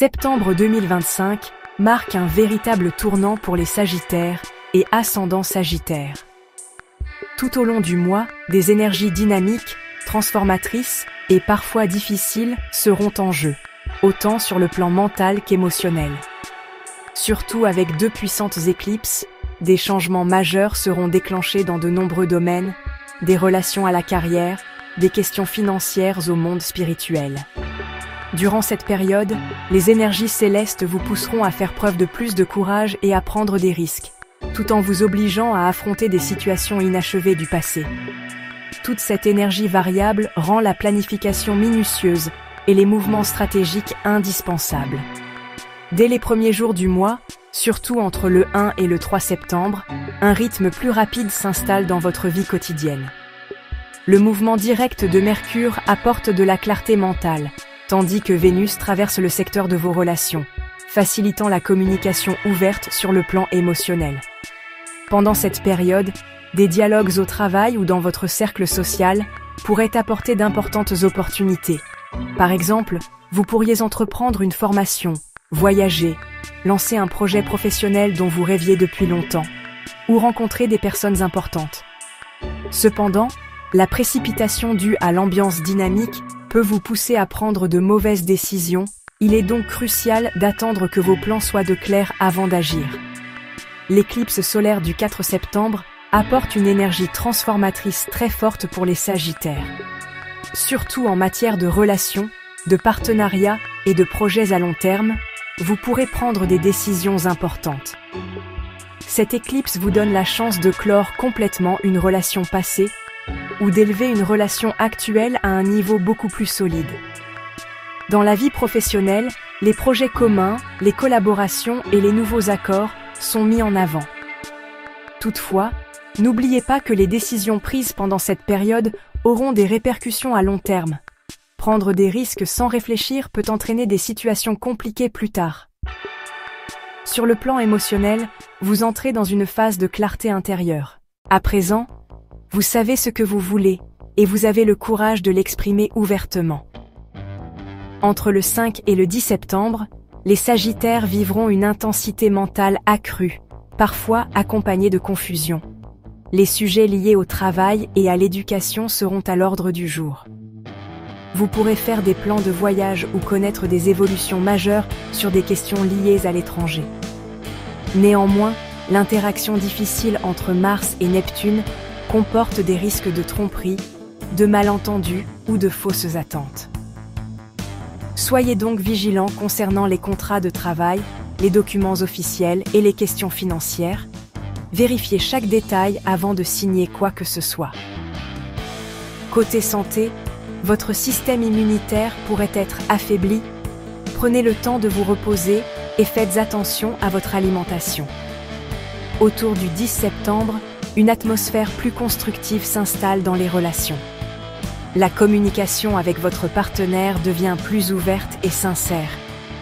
Septembre 2025 marque un véritable tournant pour les Sagittaires et ascendant Sagittaire. Tout au long du mois, des énergies dynamiques, transformatrices et parfois difficiles seront en jeu, autant sur le plan mental qu'émotionnel. Surtout avec 2 puissantes éclipses, des changements majeurs seront déclenchés dans de nombreux domaines, des relations à la carrière, des questions financières au monde spirituel. Durant cette période, les énergies célestes vous pousseront à faire preuve de plus de courage et à prendre des risques, tout en vous obligeant à affronter des situations inachevées du passé. Toute cette énergie variable rend la planification minutieuse et les mouvements stratégiques indispensables. Dès les premiers jours du mois, surtout entre le 1 et le 3 septembre, un rythme plus rapide s'installe dans votre vie quotidienne. Le mouvement direct de Mercure apporte de la clarté mentale, tandis que Vénus traverse le secteur de vos relations, facilitant la communication ouverte sur le plan émotionnel. Pendant cette période, des dialogues au travail ou dans votre cercle social pourraient apporter d'importantes opportunités. Par exemple, vous pourriez entreprendre une formation, voyager, lancer un projet professionnel dont vous rêviez depuis longtemps, ou rencontrer des personnes importantes. Cependant, la précipitation due à l'ambiance dynamique peut vous pousser à prendre de mauvaises décisions. Il est donc crucial d'attendre que vos plans soient clairs avant d'agir. L'éclipse solaire du 4 septembre apporte une énergie transformatrice très forte pour les Sagittaires. Surtout en matière de relations, de partenariats et de projets à long terme, vous pourrez prendre des décisions importantes. Cette éclipse vous donne la chance de clore complètement une relation passée ou d'élever une relation actuelle à un niveau beaucoup plus solide. Dans la vie professionnelle, les projets communs, les collaborations et les nouveaux accords sont mis en avant. Toutefois, n'oubliez pas que les décisions prises pendant cette période auront des répercussions à long terme. Prendre des risques sans réfléchir peut entraîner des situations compliquées plus tard. Sur le plan émotionnel, vous entrez dans une phase de clarté intérieure. À présent, vous savez ce que vous voulez et vous avez le courage de l'exprimer ouvertement. Entre le 5 et le 10 septembre, les Sagittaires vivront une intensité mentale accrue, parfois accompagnée de confusion. Les sujets liés au travail et à l'éducation seront à l'ordre du jour. Vous pourrez faire des plans de voyage ou connaître des évolutions majeures sur des questions liées à l'étranger. Néanmoins, l'interaction difficile entre Mars et Neptune comporte des risques de tromperie, de malentendus ou de fausses attentes. Soyez donc vigilants concernant les contrats de travail, les documents officiels et les questions financières. Vérifiez chaque détail avant de signer quoi que ce soit. Côté santé, votre système immunitaire pourrait être affaibli. Prenez le temps de vous reposer et faites attention à votre alimentation. Autour du 10 septembre, une atmosphère plus constructive s'installe dans les relations. La communication avec votre partenaire devient plus ouverte et sincère.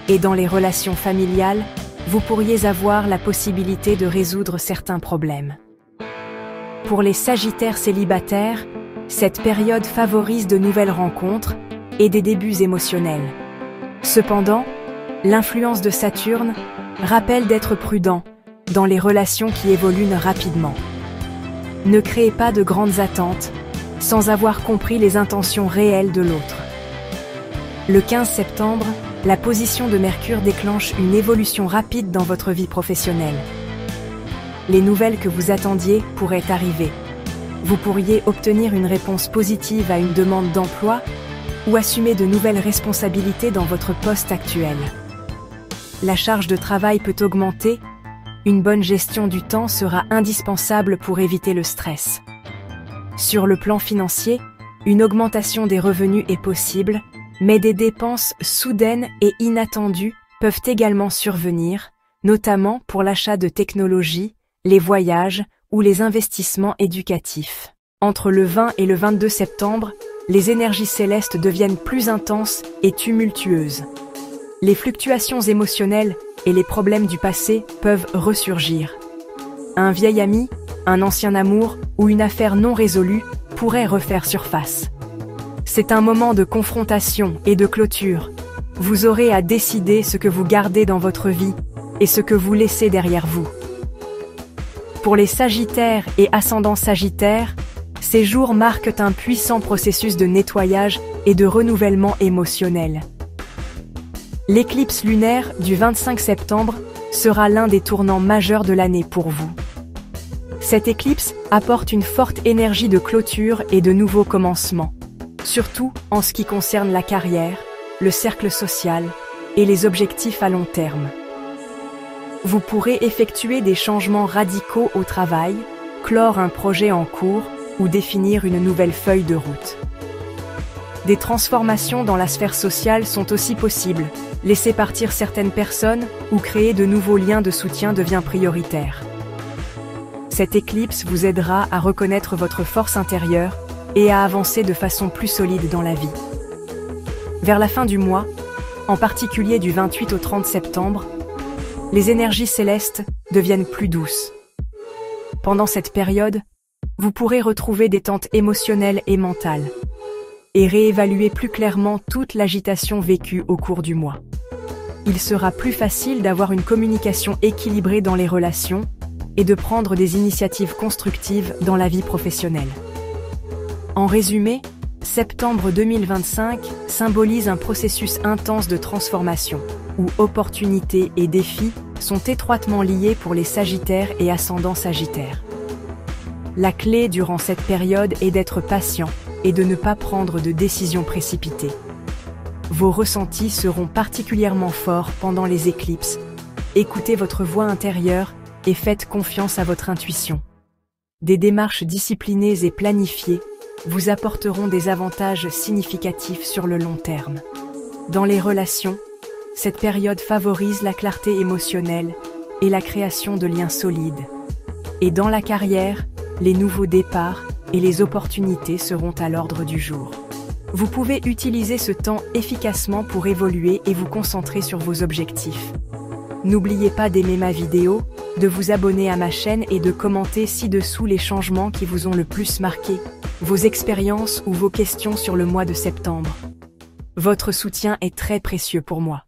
Et dans les relations familiales, vous pourriez avoir la possibilité de résoudre certains problèmes. Pour les Sagittaires célibataires, cette période favorise de nouvelles rencontres et des débuts émotionnels. Cependant, l'influence de Saturne rappelle d'être prudent dans les relations qui évoluent rapidement. Ne créez pas de grandes attentes sans avoir compris les intentions réelles de l'autre. Le 15 septembre, la position de Mercure déclenche une évolution rapide dans votre vie professionnelle. Les nouvelles que vous attendiez pourraient arriver. Vous pourriez obtenir une réponse positive à une demande d'emploi ou assumer de nouvelles responsabilités dans votre poste actuel. La charge de travail peut augmenter. Une bonne gestion du temps sera indispensable pour éviter le stress. Sur le plan financier, une augmentation des revenus est possible, mais des dépenses soudaines et inattendues peuvent également survenir, notamment pour l'achat de technologies, les voyages ou les investissements éducatifs. Entre le 20 et le 22 septembre, les énergies célestes deviennent plus intenses et tumultueuses. Les fluctuations émotionnelles et les problèmes du passé peuvent ressurgir. Un vieil ami, un ancien amour ou une affaire non résolue pourraient refaire surface. C'est un moment de confrontation et de clôture, Vous aurez à décider ce que vous gardez dans votre vie et ce que vous laissez derrière vous. Pour les Sagittaires et ascendants Sagittaires, ces jours marquent un puissant processus de nettoyage et de renouvellement émotionnel. L'éclipse lunaire du 25 septembre sera l'un des tournants majeurs de l'année pour vous. Cette éclipse apporte une forte énergie de clôture et de nouveaux commencements, surtout en ce qui concerne la carrière, le cercle social et les objectifs à long terme. Vous pourrez effectuer des changements radicaux au travail, clore un projet en cours ou définir une nouvelle feuille de route. Des transformations dans la sphère sociale sont aussi possibles. Laisser partir certaines personnes ou créer de nouveaux liens de soutien devient prioritaire. Cette éclipse vous aidera à reconnaître votre force intérieure et à avancer de façon plus solide dans la vie. Vers la fin du mois, en particulier du 28 au 30 septembre, les énergies célestes deviennent plus douces. Pendant cette période, vous pourrez retrouver des détente émotionnelle et mentale, et réévaluer plus clairement toute l'agitation vécue au cours du mois. Il sera plus facile d'avoir une communication équilibrée dans les relations et de prendre des initiatives constructives dans la vie professionnelle. En résumé, septembre 2025 symbolise un processus intense de transformation, où opportunités et défis sont étroitement liés pour les Sagittaires et ascendants Sagittaires. La clé durant cette période est d'être patient et de ne pas prendre de décisions précipitées. Vos ressentis seront particulièrement forts pendant les éclipses. Écoutez votre voix intérieure et faites confiance à votre intuition. Des démarches disciplinées et planifiées vous apporteront des avantages significatifs sur le long terme. Dans les relations, cette période favorise la clarté émotionnelle et la création de liens solides. Et dans la carrière, les nouveaux départs et les opportunités seront à l'ordre du jour. Vous pouvez utiliser ce temps efficacement pour évoluer et vous concentrer sur vos objectifs. N'oubliez pas d'aimer ma vidéo, de vous abonner à ma chaîne et de commenter ci-dessous les changements qui vous ont le plus marqué, vos expériences ou vos questions sur le mois de septembre. Votre soutien est très précieux pour moi.